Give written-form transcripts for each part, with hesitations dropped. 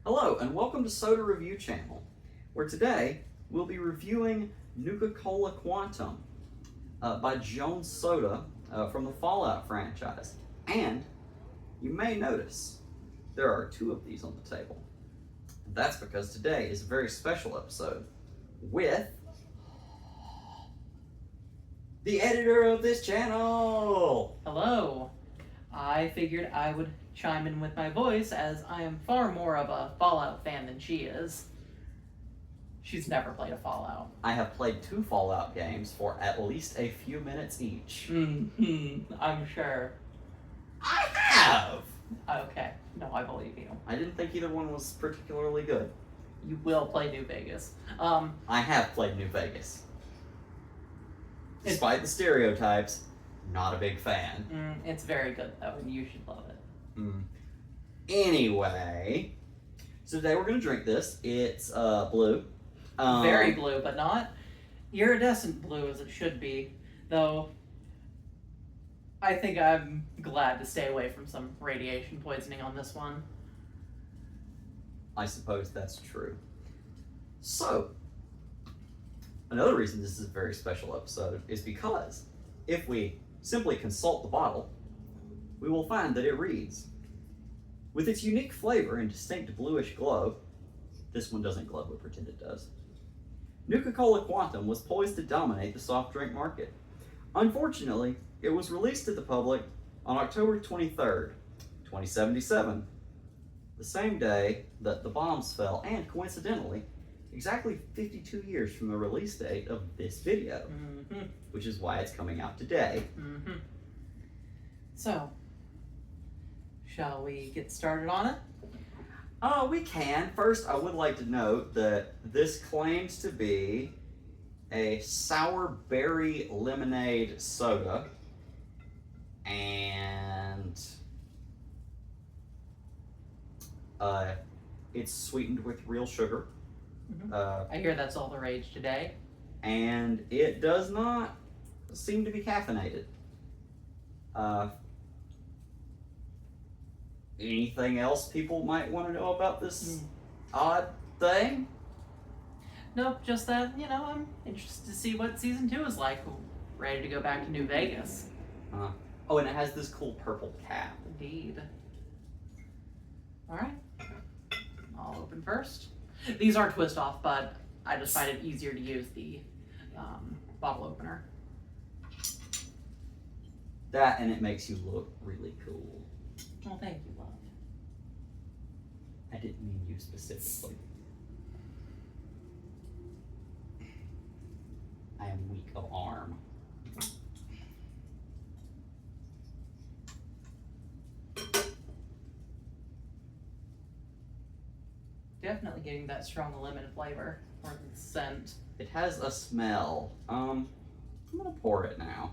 Hello, and welcome to Soda Review Channel, where today we'll be reviewing Nuka-Cola Quantum by Jones Soda from the Fallout franchise. And you may notice there are two of these on the table. That's because today is a very special episode with the editor of this channel. Hello. I figured I would chime in with my voice as I am far more of a Fallout fan than she is. She's never played a Fallout. I have played two Fallout games for at least a few minutes each. I'm sure. I have! Okay. No, I believe you. I didn't think either one was particularly good. You will play New Vegas. I have played New Vegas. Despite the stereotypes, not a big fan. It's very good though, and you should love it. Anyway, so today we're going to drink this. It's blue. Very blue, but not iridescent blue as it should be. Though, I think I'm glad to stay away from some radiation poisoning on this one. I suppose that's true. So, another reason this is a very special episode is because if we simply consult the bottle, we will find that it reads, "With its unique flavor and distinct bluish glow," this one doesn't glow, but pretend it does, "Nuka-Cola Quantum was poised to dominate the soft drink market. Unfortunately, it was released to the public on October 23rd, 2077, the same day that the bombs fell, and coincidentally, exactly 52 years from the release date of this video, which is why it's coming out today." So, shall we get started on it? We can. First, I would like to note that this claims to be a sour berry lemonade soda, and it's sweetened with real sugar. I hear that's all the rage today. And it does not seem to be caffeinated. Anything else people might want to know about this odd thing? Nope, just that, I'm interested to see what season 2 is like. Ready to go back to New Vegas. Oh, and it has this cool purple cap. Indeed. Alright. I'll open first. These are twist off, but I just find it easier to use the bottle opener. That, and it makes you look really cool. Well, thank you, love. I didn't mean you specifically. I am weak of arm. Definitely getting that strong lemon flavor or the scent. It has a smell. I'm gonna pour it now.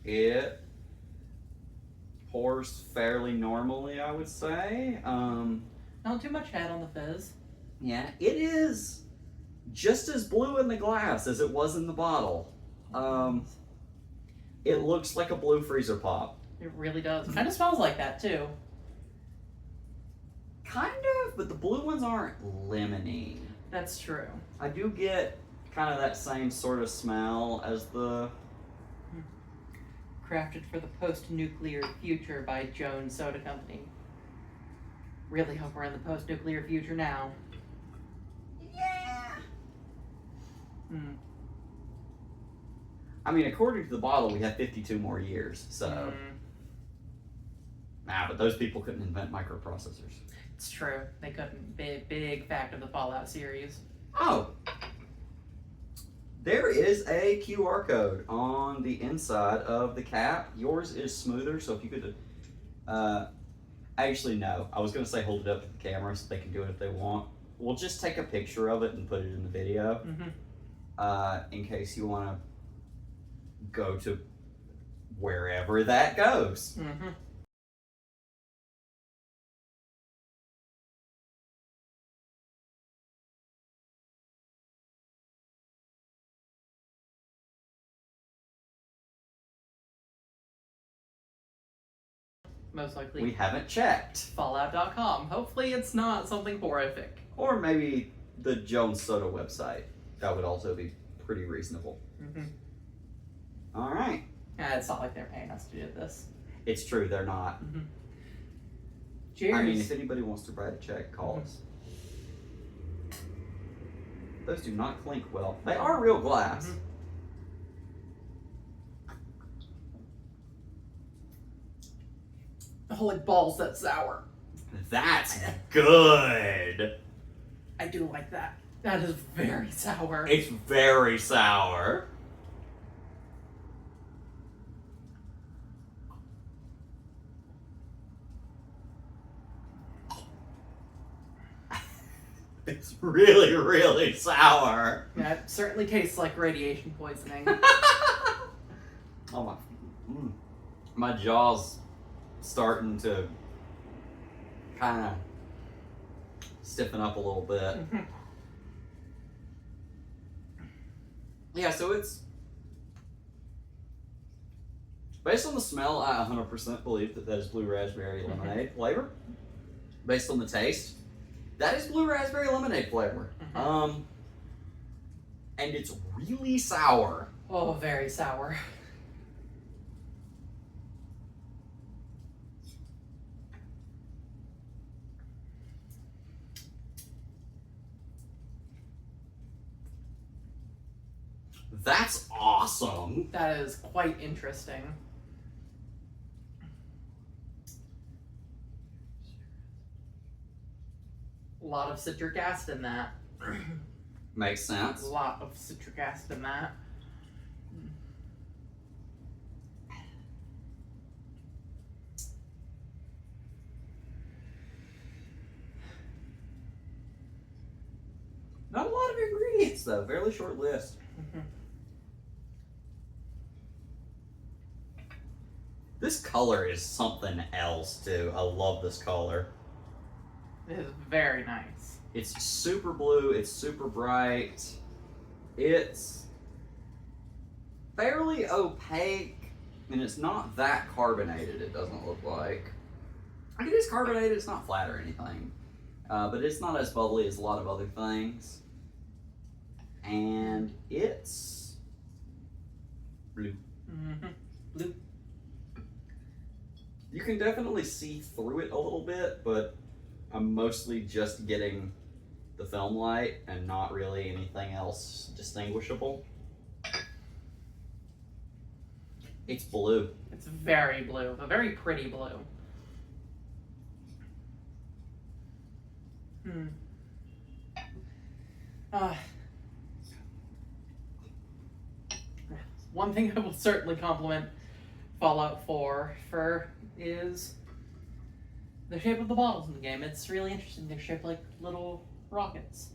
It pours fairly normally, I would say. Not too much head on the fizz. Yeah, it is just as blue in the glass as it was in the bottle. It looks like a blue freezer pop. It really does. It kind of smells like that too. Kind of, but the blue ones aren't lemony. That's true. I do get kind of that same sort of smell as the... Crafted for the post-nuclear future by Jones Soda Company. Really hope we're in the post-nuclear future now. Yeah. I mean, according to the bottle, we have 52 more years, so... Nah, but those people couldn't invent microprocessors. It's true. They couldn't. Big fact of the Fallout series. Oh! There is a QR code on the inside of the cap. Yours is smoother, so if you could... actually, no. I was going to say hold it up to the camera so they can do it if they want. We'll just take a picture of it and put it in the video. In case you want to go to wherever that goes. Most likely. We haven't checked. Fallout.com. Hopefully it's not something horrific. Or maybe the Jones Soda website. That would also be pretty reasonable. All right. It's not like they're paying us to do this. It's true, they're not. Cheers. I mean, if anybody wants to write a check, call us. Those do not clink well. They are real glass. Holy balls, that's sour. That's good. I do like that. That is very sour. It's very sour. It's really, really sour. Yeah, it certainly tastes like radiation poisoning. Oh my jaw's starting to kind of stiffen up a little bit. Yeah, so it's based on the smell. I 100% believe that is blue raspberry lemonade flavor. Based on the taste, that is blue raspberry lemonade flavor. And it's really sour. Oh, very sour. That's awesome. That is quite interesting. A lot of citric acid in that. Makes sense. A lot of citric acid in that. Not a lot of ingredients though, fairly short list. This color is something else too. I love this color. It is very nice. It's super blue, it's super bright. It's fairly opaque, and it's not that carbonated, it doesn't look like. I mean, it is carbonated, it's not flat or anything. But it's not as bubbly as a lot of other things. And it's blue. Blue. You can definitely see through it a little bit, but I'm mostly just getting the film light and not really anything else distinguishable. It's blue. It's very blue, a very pretty blue. One thing I will certainly compliment Fallout 4 for is the shape of the bottles in the game. It's really interesting. They're shaped like little rockets.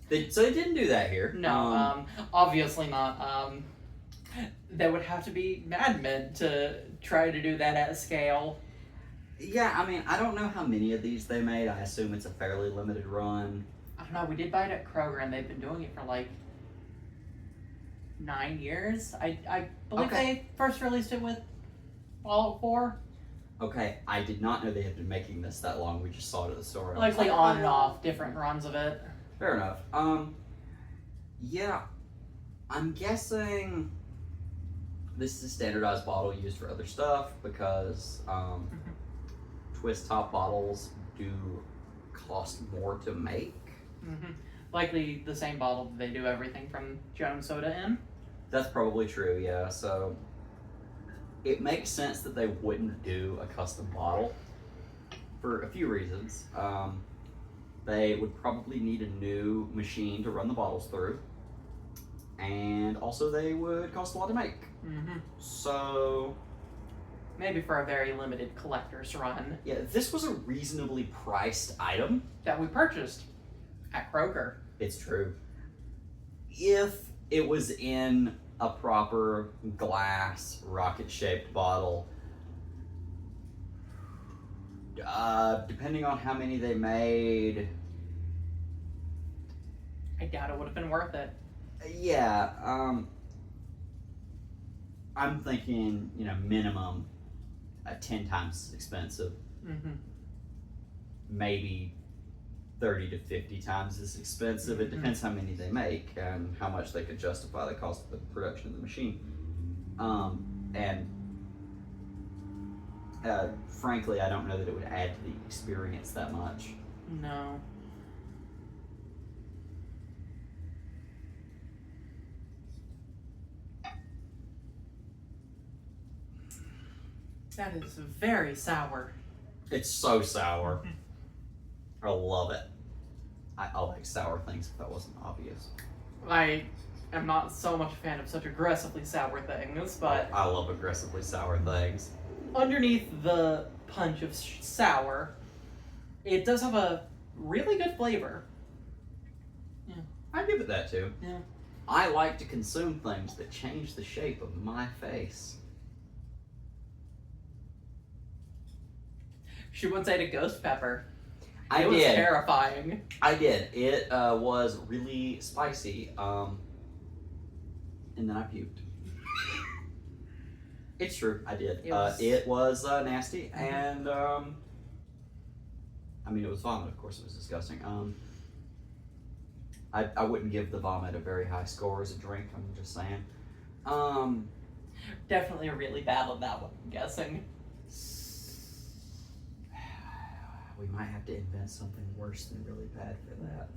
So they didn't do that here. No, obviously not. They would have to be madmen to try to do that at scale. Yeah, I mean, I don't know how many of these they made. I assume it's a fairly limited run. I don't know. We did buy it at Kroger, and they've been doing it for like 9 years. I believe they first released it with Fallout 4. Okay, I did not know they had been making this that long. We just saw it at the store. Likely on and off, different runs of it. Fair enough. Yeah, I'm guessing this is a standardized bottle used for other stuff because twist top bottles do cost more to make. Likely the same bottle that they do everything from Jones Soda in. That's probably true, yeah. So it makes sense that they wouldn't do a custom bottle for a few reasons. They would probably need a new machine to run the bottles through, and also they would cost a lot to make. So maybe for a very limited collector's run. Yeah, this was a reasonably priced item that we purchased at Kroger. It's true. If it was in a proper glass rocket-shaped bottle, depending on how many they made, I doubt it would have been worth it. Yeah, I'm thinking, minimum 10 times as expensive, Mm-hmm. maybe 30 to 50 times as expensive. It depends how many they make and how much they could justify the cost of the production of the machine. And frankly, I don't know that it would add to the experience that much. No. That is very sour. It's so sour. I love it. I like sour things if that wasn't obvious. I am not so much a fan of such aggressively sour things, but I love aggressively sour things. underneath the punch of sour, it does have a really good flavor. I give it that too. Yeah. I like to consume things that change the shape of my face. She once ate a ghost pepper. I It was did. terrifying. I did. It was really spicy. And then I puked. It's true. I did. It was nasty, and I mean, it was vomit. Of course, it was disgusting. I wouldn't give the vomit a very high score as a drink. I'm just saying. Definitely a really bad on that one, I'm guessing. We might have to invent something worse than really bad for that.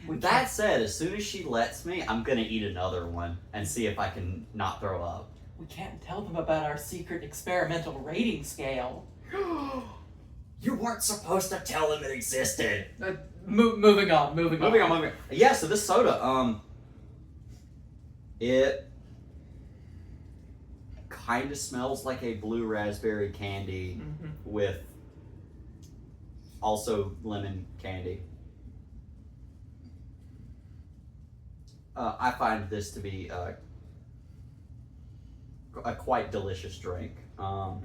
We That can't- said, as soon as she lets me, I'm gonna eat another one and see if I can not throw up. We can't tell them about our secret experimental rating scale. You weren't supposed to tell them it existed. Moving on. Moving on. Yeah, so this soda, it kind of smells like a blue raspberry candy with also lemon candy. I find this to be a quite delicious drink. That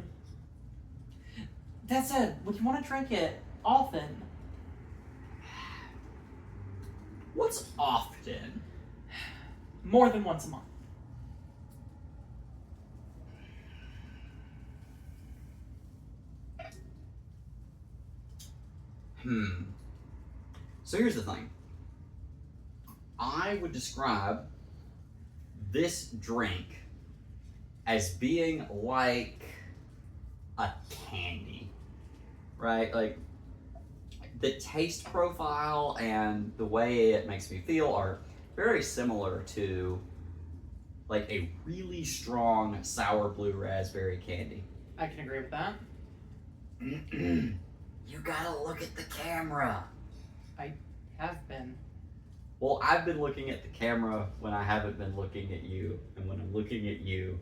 said, would you want to drink it often? What's often? More than once a month. So here's the thing. I would describe this drink as being like a candy, right? Like the taste profile and the way it makes me feel are very similar to like a really strong sour blue raspberry candy. I can agree with that. You gotta look at the camera. Have been. Well, I've been looking at the camera when I haven't been looking at you, and when I'm looking at you,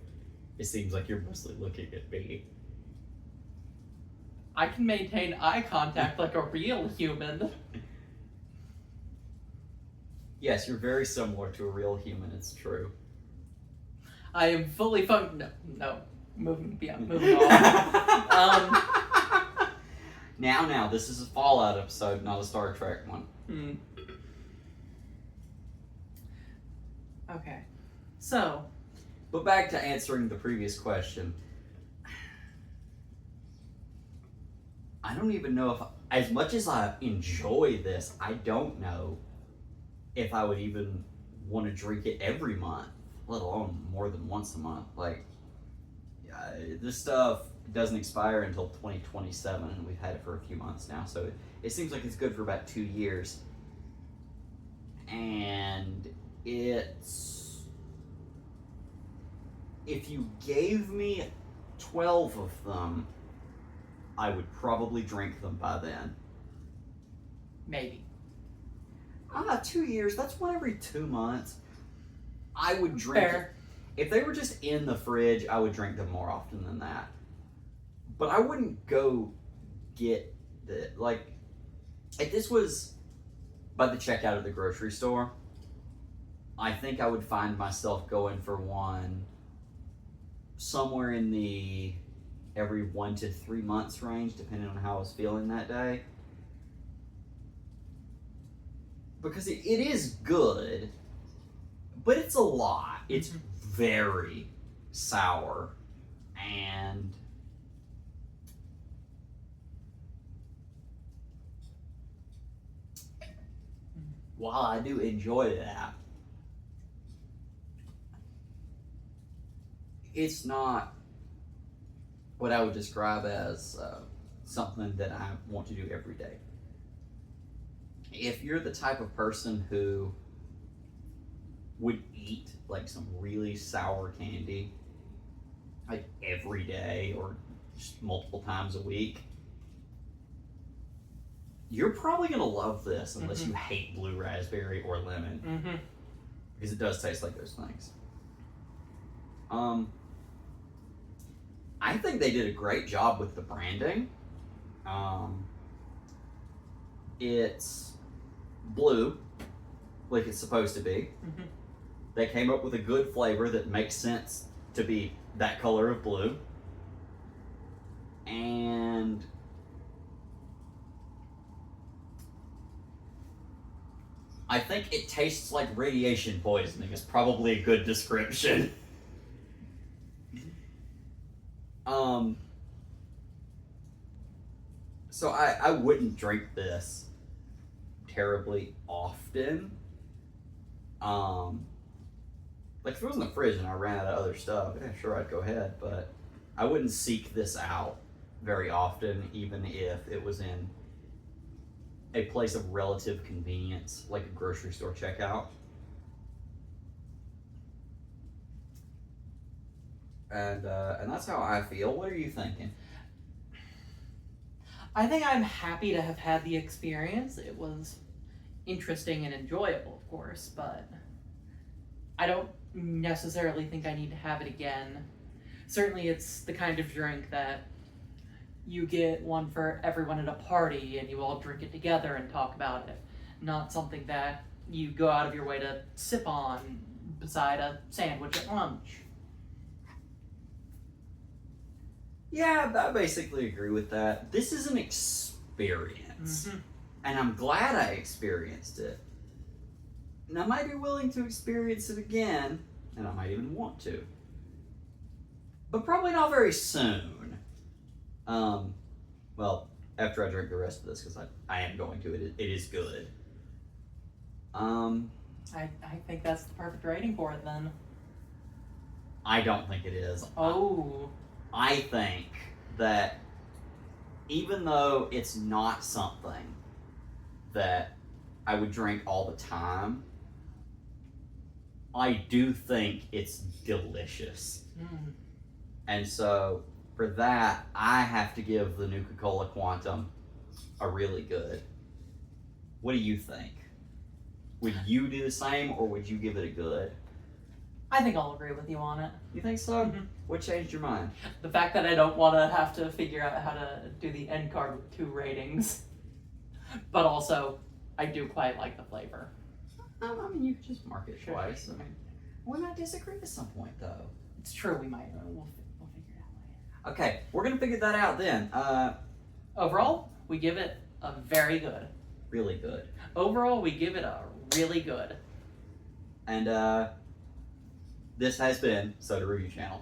it seems like you're mostly looking at me. I can maintain eye contact like a real human. Yes, you're very similar to a real human, it's true. I am fully No. Moving on. Now, this is a Fallout episode, not a Star Trek one. Okay. So. But back to answering the previous question. I don't even know if, as much as I enjoy this, I don't know if I would even want to drink it every month, let alone more than once a month. Like, this stuff doesn't expire until 2027, and we've had it for a few months now, so it seems like it's good for about 2 years. And it's, if you gave me 12 of them, I would probably drink them by then. Maybe. 2 years, that's one every 2 months. I would drink Fair. If they were just in the fridge, I would drink them more often than that. But I wouldn't go get the, like, if this was by the checkout of the grocery store, I think I would find myself going for one somewhere in the every 1 to 3 months range, depending on how I was feeling that day. Because it is good, but it's a lot. It's very sour, and while I do enjoy that, it's not what I would describe as something that I want to do every day. If you're the type of person who would eat like some really sour candy like every day or just multiple times a week, you're probably gonna love this unless you hate blue raspberry or lemon, because it does taste like those things. I think they did a great job with the branding. It's blue, like it's supposed to be. They came up with a good flavor that makes sense to be that color of blue. And I think it tastes like radiation poisoning is probably a good description. So I wouldn't drink this terribly often. Like if it was in the fridge and I ran out of other stuff, yeah, sure, I'd go ahead, but I wouldn't seek this out very often, even if it was in a place of relative convenience, like a grocery store checkout. And that's how I feel. What are you thinking? I think I'm happy to have had the experience. It was interesting and enjoyable, of course, but I don't necessarily think I need to have it again. Certainly it's the kind of drink that you get one for everyone at a party and you all drink it together and talk about it. Not something that you go out of your way to sip on beside a sandwich at lunch. Yeah, I basically agree with that. This is an experience, and I'm glad I experienced it. And I might be willing to experience it again, and I might even want to. But probably not very soon. Well, after I drink the rest of this, because I am going to. It is good. I think that's the perfect rating for it then. I don't think it is. Oh. I think that even though it's not something that I would drink all the time, I do think it's delicious. And so for that, I have to give the Nuka-Cola Quantum a really good. What do you think? Would you do the same, or would you give it a good? I think I'll agree with you on it. You think so? What changed your mind? The fact that I don't want to have to figure out how to do the end card with 2 ratings. But also, I do quite like the flavor. I mean, you could just mark it twice. I mean, we might disagree at some point, though. It's true, we might. We'll figure it out later. Okay, we're going to figure that out then. Overall, we give it a very good. Really good. Overall, we give it a really good. And this has been Soda Review Channel.